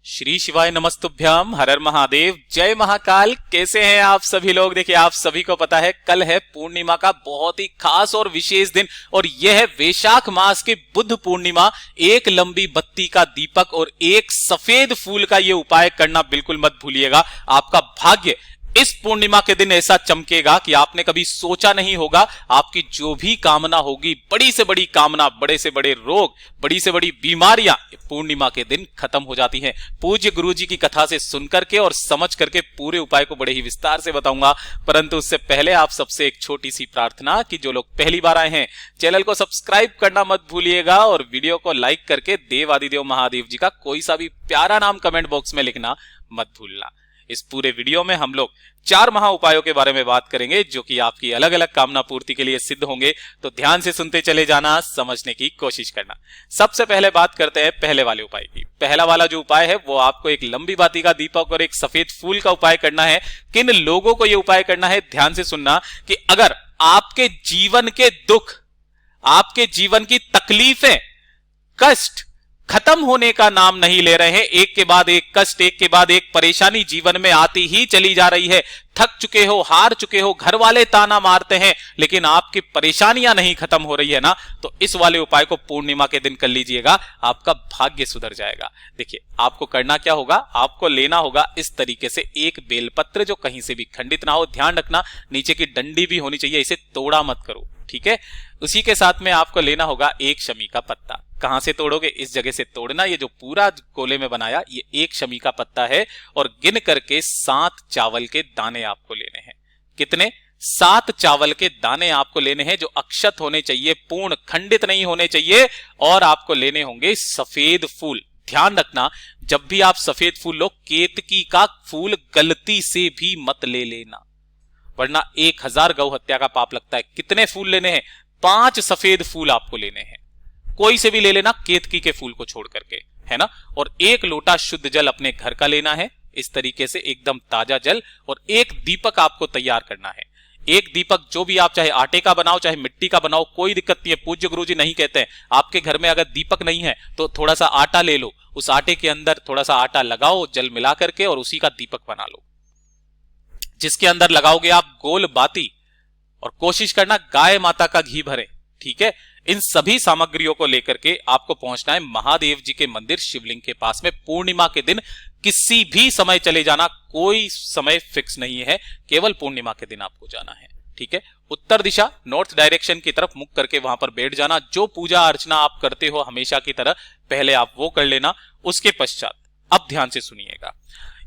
श्री शिवाय नमस्तुभ्याम, हर हर महादेव, जय महाकाल। कैसे हैं आप सभी लोग। देखिए, आप सभी को पता है कल है पूर्णिमा का बहुत ही खास और विशेष दिन, और यह है वैशाख मास की बुद्ध पूर्णिमा। एक लंबी बत्ती का दीपक और एक सफेद फूल का ये उपाय करना बिल्कुल मत भूलिएगा। आपका भाग्य इस पूर्णिमा के दिन ऐसा चमकेगा कि आपने कभी सोचा नहीं होगा। आपकी जो भी कामना होगी, बड़ी से बड़ी कामना, बड़े से बड़े रोग, बड़ी से बड़ी बीमारियां पूर्णिमा के दिन खत्म हो जाती हैं। पूज्य गुरु जी की कथा से सुनकर के और समझ करके पूरे उपाय को बड़े ही विस्तार से बताऊंगा, परंतु उससे पहले आप सबसे एक छोटी सी प्रार्थना कि जो लोग पहली बार आए हैं चैनल को सब्सक्राइब करना मत भूलिएगा और वीडियो को लाइक करके देव आदिदेव महादेव जी का कोई सा भी प्यारा नाम कमेंट बॉक्स में लिखना मत भूलना। इस पूरे वीडियो में हम लोग 4 महा उपायों के बारे में बात करेंगे जो कि आपकी अलग अलग कामना पूर्ति के लिए सिद्ध होंगे। तो ध्यान से सुनते चले जाना, समझने की कोशिश करना। सबसे पहले बात करते हैं पहले वाले उपाय की। पहला वाला जो उपाय है वो आपको एक लंबी बाती का दीपक और एक सफेद फूल का उपाय करना है। किन लोगों को यह उपाय करना है, ध्यान से सुनना कि अगर आपके जीवन के दुख, आपके जीवन की तकलीफें, कष्ट खत्म होने का नाम नहीं ले रहे हैं, एक के बाद एक कष्ट, एक के बाद एक परेशानी जीवन में आती ही चली जा रही है, थक चुके हो, हार चुके हो, घर वाले ताना मारते हैं, लेकिन आपकी परेशानियां नहीं खत्म हो रही है ना, तो इस वाले उपाय को पूर्णिमा के दिन कर लीजिएगा। आपका भाग्य सुधर जाएगा। देखिए, आपको करना क्या होगा, आपको लेना होगा इस तरीके से एक बेलपत्र जो कहीं से भी खंडित ना हो। ध्यान रखना नीचे की डंडी भी होनी चाहिए, इसे तोड़ा मत करो, ठीक है। उसी के साथ में आपको लेना होगा एक शमी का पत्ता। कहां से तोड़ोगे, इस जगह से तोड़ना। ये जो पूरा गोले में बनाया ये एक शमी का पत्ता है, और गिन करके 7 चावल के दाने आपको लेने हैं। कितने? 7 चावल के दाने आपको लेने हैं, जो अक्षत होने चाहिए, पूर्ण खंडित नहीं होने चाहिए। और आपको लेने होंगे सफेद फूल। ध्यान रखना, जब भी आप सफेद फूल लो, केतकी का फूल गलती से भी मत ले लेना, वरना 1000 गौ हत्या का पाप लगता है। कितने फूल लेने हैं? 5 सफेद फूल आपको लेने हैं। कोई से भी ले लेना, केतकी के फूल को छोड़ करके, है ना। और 1 लोटा शुद्ध जल अपने घर का लेना है, इस तरीके से एकदम ताजा जल। और एक दीपक आपको तैयार करना है। एक दीपक जो भी आप, चाहे आटे का बनाओ चाहे मिट्टी का बनाओ, कोई दिक्कत नहीं है। पूज्य गुरुजी नहीं कहते हैं, आपके घर में अगर दीपक नहीं है तो थोड़ा सा आटा ले लो, उस आटे के अंदर थोड़ा सा आटा लगाओ जल मिला करके, और उसी का दीपक बना लो, जिसके अंदर लगाओगे आप गोल बाती। और कोशिश करना गाय माता का घी भरे, ठीक है। इन सभी सामग्रियों को लेकर के आपको पहुंचना है महादेव जी के मंदिर शिवलिंग के पास में। पूर्णिमा के दिन किसी भी समय चले जाना, कोई समय फिक्स नहीं है, केवल पूर्णिमा के दिन आपको जाना है, ठीक है। उत्तर दिशा, नॉर्थ डायरेक्शन की तरफ मुख करके वहां पर बैठ जाना। जो पूजा अर्चना आप करते हो हमेशा की तरह पहले आप वो कर लेना। उसके पश्चात अब ध्यान से सुनिएगा,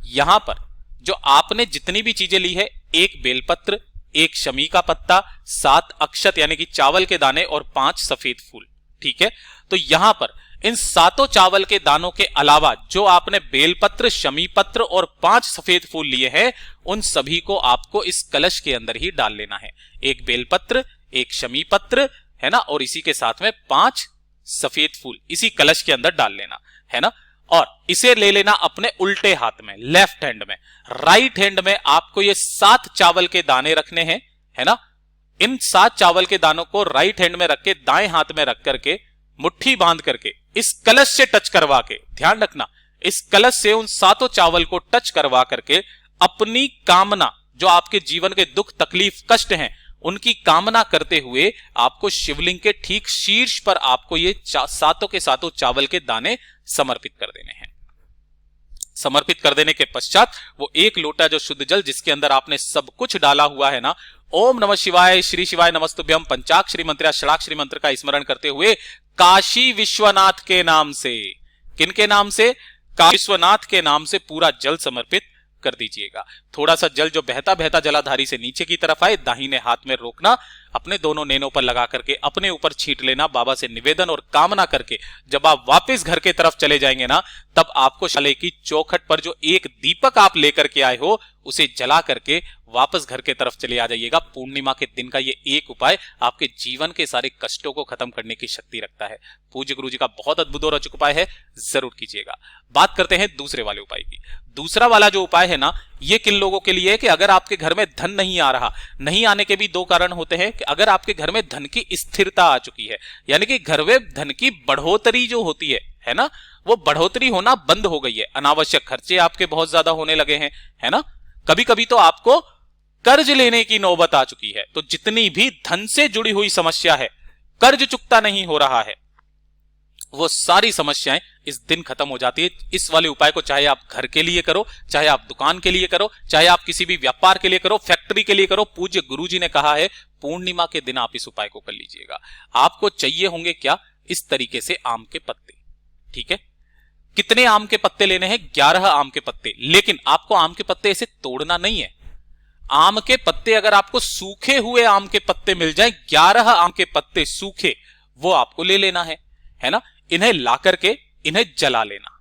यहां पर जो आपने जितनी भी चीजें ली है, एक बेलपत्र, एक शमी का पत्ता, 7 अक्षत यानी कि चावल के दाने और 5 सफेद फूल, ठीक है। तो यहां पर इन 7 चावल के दानों के अलावा जो आपने बेलपत्र, शमी पत्र और 5 सफेद फूल लिए हैं, उन सभी को आपको इस कलश के अंदर ही डाल लेना है। एक बेलपत्र, एक शमी पत्र, है ना, और इसी के साथ में 5 सफेद फूल इसी कलश के अंदर डाल लेना, है ना। और इसे ले लेना अपने उल्टे हाथ में, लेफ्ट हैंड में। राइट हैंड में आपको ये 7 चावल के दाने रखने हैं, है ना। इन 7 चावल के दानों को राइट हैंड में रख के, दाएं हाथ में रख करके, मुट्ठी बांध करके इस कलश से टच करवा के, ध्यान रखना, इस कलश से उन 7 चावल को टच करवा करके अपनी कामना, जो आपके जीवन के दुख, तकलीफ, कष्ट हैं, उनकी कामना करते हुए आपको शिवलिंग के ठीक शीर्ष पर आपको ये 7 के 7 चावल के दाने समर्पित कर देने हैं। समर्पित कर देने के पश्चात वो 1 लोटा जो शुद्ध जल, जिसके अंदर आपने सब कुछ डाला हुआ है ना, ओम नमः शिवाय, श्री शिवाय नमस्तुभ्यम पंचाक्षरी मंत्र या षडाक्षरी मंत्र का स्मरण करते हुए काशी विश्वनाथ के नाम से, किनके नाम से? काशी विश्वनाथ के नाम से पूरा जल समर्पित कर दीजिएगा। थोड़ा सा जल जो बहता बहता जलाधारी से नीचे की तरफ आए, दाहिने हाथ में रोकना, अपने दोनों नैनों पर लगा करके अपने ऊपर छींट लेना, बाबा से निवेदन और कामना करके जब आप वापस घर के तरफ चले जाएंगे ना, तब आपको शाले की चौखट पर जो एक दीपक आप लेकर के आए हो, उसे जला करके वापस घर के तरफ चले आ जाइएगा। पूर्णिमा के दिन का ये एक उपाय आपके जीवन के सारे कष्टों को खत्म करने की शक्ति रखता है। पूज्य गुरु जी का बहुत अद्भुत और अचूक उपाय है, जरूर कीजिएगा। बात करते हैं दूसरे वाले उपाय की। दूसरा वाला जो उपाय है ना, ये किन लोगों के लिए है कि अगर आपके घर में धन नहीं आ रहा, नहीं आने के भी 2 कारण होते हैं कि अगर आपके घर में धन की स्थिरता आ चुकी है, यानी कि घर में धन की बढ़ोतरी जो होती है ना, वो बढ़ोतरी होना बंद हो गई है। अनावश्यक खर्चे आपके बहुत ज्यादा होने लगे हैं, है ना। कभी कभी तो आपको कर्ज लेने की नौबत आ चुकी है। तो जितनी भी धन से जुड़ी हुई समस्या है, कर्ज चुकता नहीं हो रहा है, वो सारी समस्याएं इस दिन खत्म हो जाती है। इस वाले उपाय को चाहे आप घर के लिए करो, चाहे आप दुकान के लिए करो, चाहे आप किसी भी व्यापार के लिए करो, फैक्ट्री के लिए करो, पूज्य गुरुजी ने कहा है पूर्णिमा के दिन आप इस उपाय को कर लीजिएगा। आपको चाहिए होंगे क्या, इस तरीके से आम के पत्ते, ठीक है। कितने आम के पत्ते लेने हैं? 11 आम के पत्ते। लेकिन आपको आम के पत्ते ऐसे तोड़ना नहीं है। आम के पत्ते अगर आपको सूखे हुए आम के पत्ते मिल जाए, 11 आम के पत्ते सूखे, वो आपको ले लेना है ना। इन्हें ला करके इन्हें जला लेना।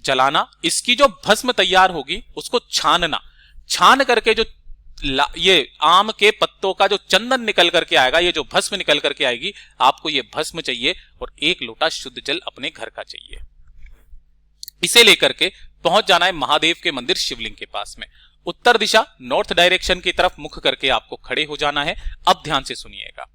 जलाना, इसकी जो भस्म तैयार होगी उसको छानना। छान करके जो ये आम के पत्तों का जो चंदन निकल करके आएगा, ये जो भस्म निकल करके आएगी, आपको ये भस्म चाहिए और 1 लोटा शुद्ध जल अपने घर का चाहिए। इसे लेकर के पहुंच जाना है महादेव के मंदिर शिवलिंग के पास में। उत्तर दिशा नॉर्थ डायरेक्शन की तरफ मुख करके आपको खड़े हो जाना है। अब ध्यान से सुनिएगा,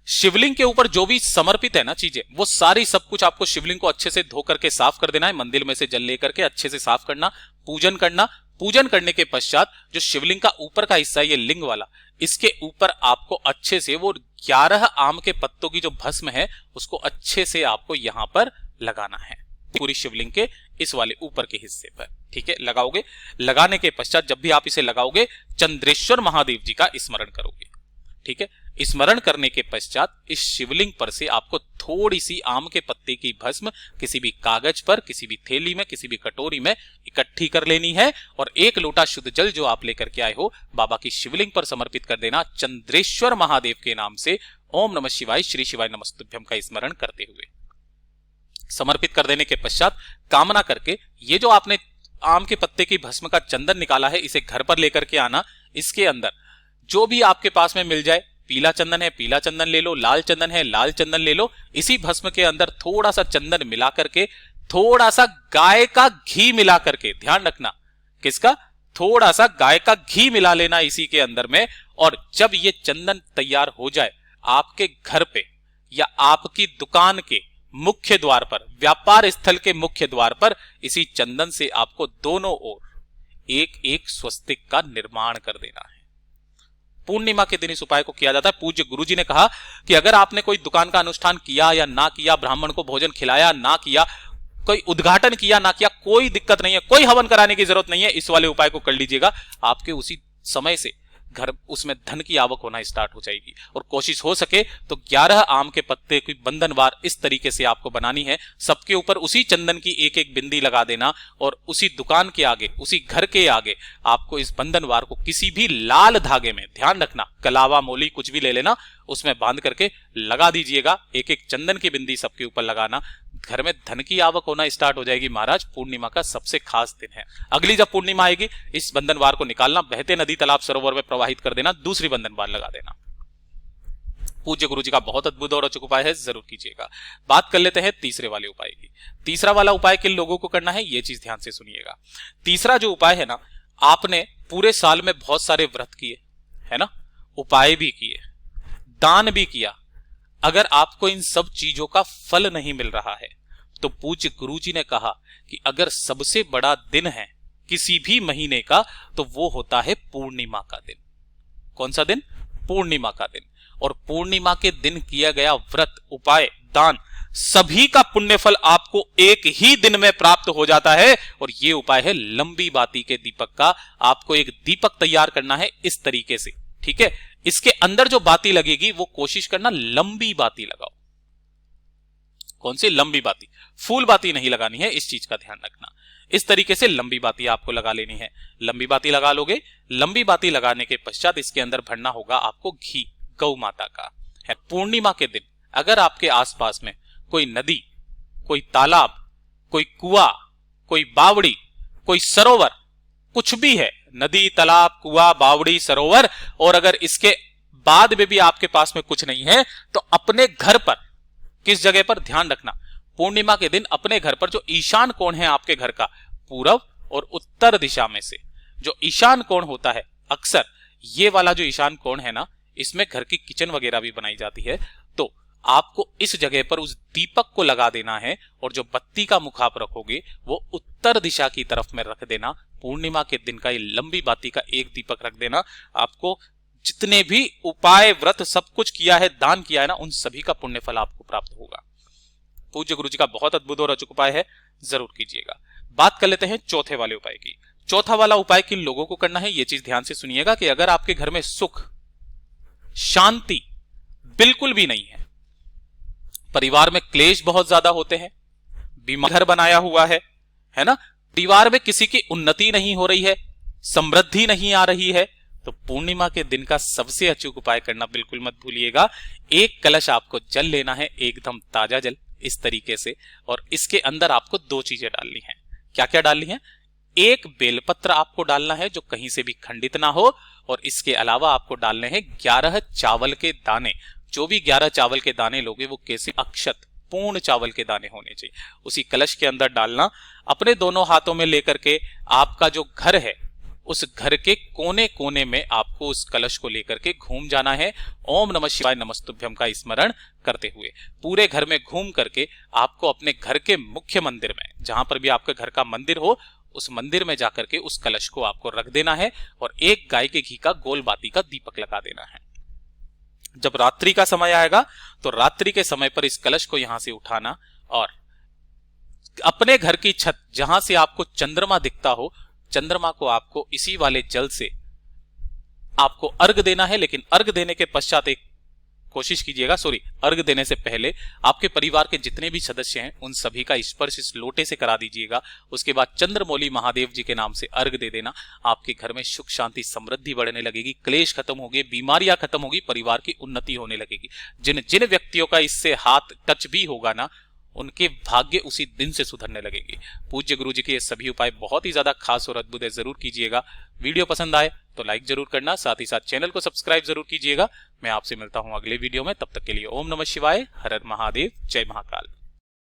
शिवलिंग के ऊपर जो भी समर्पित है ना चीजें, वो सारी सब कुछ आपको शिवलिंग को अच्छे से धो करके साफ कर देना है। मंदिर में से जल लेकर के अच्छे से साफ करना, पूजन करना। पूजन करने के पश्चात जो शिवलिंग का ऊपर का हिस्सा है, ये लिंग वाला, इसके ऊपर आपको अच्छे से वो 11 आम के पत्तों की जो भस्म है उसको अच्छे से आपको यहां पर लगाना है, पूरी शिवलिंग के इस वाले ऊपर के हिस्से पर, ठीक है। लगाओगे, लगाने के पश्चात जब भी आप इसे लगाओगे, चंद्रेश्वर महादेव जी का स्मरण करोगे, ठीक है। स्मरण करने के पश्चात इस शिवलिंग पर से आपको थोड़ी सी आम के पत्ते की भस्म किसी भी कागज पर, किसी भी थैली में, किसी भी कटोरी में इकट्ठी कर लेनी है और 1 लोटा शुद्ध जल जो आप लेकर के आए हो, बाबा की शिवलिंग पर समर्पित कर देना। चंद्रेश्वर महादेव के नाम से ओम नमः शिवाय, श्री शिवाय नमस्तुभ्यम का स्मरण करते हुए समर्पित कर देने के पश्चात कामना करके ये जो आपने आम के पत्ते की भस्म का चंदन निकाला है, इसे घर पर लेकर के आना। इसके अंदर जो भी आपके पास में मिल जाए, पीला चंदन है पीला चंदन ले लो, लाल चंदन है लाल चंदन ले लो। इसी भस्म के अंदर थोड़ा सा चंदन मिला करके, थोड़ा सा गाय का घी मिला करके, ध्यान रखना किसका, थोड़ा सा गाय का घी मिला लेना इसी के अंदर में। और जब ये चंदन तैयार हो जाए, आपके घर पे या आपकी दुकान के मुख्य द्वार पर, व्यापार स्थल के मुख्य द्वार पर, इसी चंदन से आपको दोनों ओर 1-1 स्वस्तिक का निर्माण कर देना है। पूर्णिमा के दिन इस उपाय को किया जाता है। पूज्य गुरुजी ने कहा कि अगर आपने कोई दुकान का अनुष्ठान किया या ना किया, ब्राह्मण को भोजन खिलाया ना किया, कोई उद्घाटन किया ना किया, कोई दिक्कत नहीं है, कोई हवन कराने की जरूरत नहीं है। इस वाले उपाय को कर लीजिएगा, आपके उसी समय से घर उसमें धन की आवक होना स्टार्ट हो जाएगी। और कोशिश हो सके तो 11 आम के पत्ते की बंधनवार इस तरीके से आपको बनानी है। सबके ऊपर उसी चंदन की 1-1 बिंदी लगा देना और उसी दुकान के आगे, उसी घर के आगे आपको इस बंधनवार को किसी भी लाल धागे में, ध्यान रखना कलावा मोली कुछ भी ले लेना, उसमें बांध करके लगा दीजिएगा। 1-1 चंदन की बिंदी सबके ऊपर लगाना, घर में धन की आवक होना स्टार्ट हो जाएगी। महाराज पूर्णिमा का सबसे खास दिन है। अगली जब पूर्णिमा आएगी, इस बंधनवार को निकालना, बहते नदी तालाब सरोवर में प्रवाहित कर देना, दूसरी बंधनवार लगा देना। पूज्य गुरु जी का बहुत अद्भुत और अचूक उपाय है, जरूर कीजिएगा। बात कर लेते हैं तीसरे वाले उपाय की। तीसरा वाला उपाय किन लोगों को करना है, ये चीज ध्यान से सुनिएगा। तीसरा जो उपाय है ना, आपने पूरे साल में बहुत सारे व्रत किए है ना, उपाय भी किए, दान भी किया, अगर आपको इन सब चीजों का फल नहीं मिल रहा है, तो पूज्य गुरुजी ने कहा कि अगर सबसे बड़ा दिन है किसी भी महीने का, तो वो होता है पूर्णिमा का दिन। कौन सा दिन? पूर्णिमा का दिन। और पूर्णिमा के दिन किया गया व्रत, उपाय, दान, सभी का पुण्य फल आपको एक ही दिन में प्राप्त हो जाता है। और ये उपाय है लंबी बाती के दीपक का। आपको एक दीपक तैयार करना है इस तरीके से, ठीक है। इसके अंदर जो बाती लगेगी वो कोशिश करना लंबी बाती लगाओ। कौन सी? लंबी बाती, फूल बाती नहीं लगानी है, इस चीज का ध्यान रखना। इस तरीके से लंबी बाती आपको लगा लेनी है। लंबी बाती लगा लोगे, लंबी बाती लगाने के पश्चात इसके अंदर भरना होगा आपको घी, गौ माता का है। पूर्णिमा के दिन अगर आपके आसपास में कोई नदी, कोई तालाब, कोई कुआं, कोई बावड़ी, कोई सरोवर, कुछ भी है, नदी, तालाब, कुआं, बावड़ी, सरोवर, और अगर इसके बाद में भी आपके पास में कुछ नहीं है, तो अपने घर पर, किस जगह पर? ध्यान रखना, पूर्णिमा के दिन अपने घर पर जो ईशान कोण है आपके घर का, पूर्व और उत्तर दिशा में से जो ईशान कोण होता है, अक्सर ये वाला जो ईशान कोण है ना, इसमें घर की किचन वगैरह भी बनाई जाती है। तो आपको इस जगह पर उस दीपक को लगा देना है और जो बत्ती का मुख आप रखोगे वो उत्तर दिशा की तरफ में रख देना। पूर्णिमा के दिन का ये लंबी बाती का एक दीपक रख देना। आपको जितने भी उपाय व्रत सब कुछ किया है, दान किया है ना, उन सभी का पुण्य फल आपको प्राप्त होगा। पूज्य गुरु जी का बहुत अद्भुत और अचूक उपाय है, जरूर कीजिएगा। बात कर लेते हैं चौथे वाले उपाय की। चौथा वाला उपाय किन लोगों को करना है, ये चीज ध्यान से सुनिएगा कि अगर आपके घर में सुख शांति बिल्कुल भी नहीं है, परिवार में क्लेश बहुत ज्यादा होते हैं, बीमार घर बनाया हुआ है ना, परिवार में किसी की उन्नति नहीं हो रही है, समृद्धि नहीं आ रही है, तो पूर्णिमा के दिन का सबसे अचूक उपाय करना बिल्कुल मत भूलिएगा। एक कलश आपको जल लेना है, एकदम ताजा जल इस तरीके से, और इसके अंदर आपको दो चीजें डालनी है। क्या क्या डालनी है? एक बेलपत्र आपको डालना है जो कहीं से भी खंडित ना हो, और इसके अलावा आपको डालने हैं 11 चावल के दाने। जो भी 11 चावल के दाने लोगे वो कैसे अक्षत पूर्ण चावल के दाने होने चाहिए, उसी कलश के अंदर डालना। अपने दोनों हाथों में लेकर के आपका जो घर है उस घर के कोने कोने में आपको उस कलश को लेकर के घूम जाना है, ओम नमः शिवाय नमस्तुभ्यम का स्मरण करते हुए। पूरे घर में घूम करके आपको अपने घर के मुख्य मंदिर में, जहां पर भी आपके घर का मंदिर हो, उस मंदिर में जाकर के उस कलश को आपको रख देना है और एक गाय के घी का गोल बाती का दीपक लगा देना है। जब रात्रि का समय आएगा तो रात्रि के समय पर इस कलश को यहां से उठाना और अपने घर की छत जहां से आपको चंद्रमा दिखता हो, चंद्रमा को आपको इसी वाले जल से आपको अर्घ देना है। लेकिन अर्घ देने के पश्चात एक कोशिश कीजिएगा, अर्घ देने से पहले आपके परिवार के जितने भी सदस्य हैं उन सभी का स्पर्श इस लोटे से करा दीजिएगा। उसके बाद चंद्रमौली महादेव जी के नाम से अर्घ दे देना। आपके घर में सुख शांति समृद्धि बढ़ने लगेगी, क्लेश खत्म होगी, बीमारियां खत्म होगी, परिवार की उन्नति होने लगेगी। जिन जिन व्यक्तियों का इससे हाथ टच भी होगा ना, उनके भाग्य उसी दिन से सुधरने लगेगी। पूज्य गुरु जी के ये सभी उपाय बहुत ही ज्यादा खास और अद्भुत है, जरूर कीजिएगा। वीडियो पसंद आए तो लाइक जरूर करना, साथ ही साथ चैनल को सब्सक्राइब जरूर कीजिएगा। मैं आपसे मिलता हूं अगले वीडियो में, तब तक के लिए ओम नमः शिवाय, हर हर महादेव, जय महाकाल।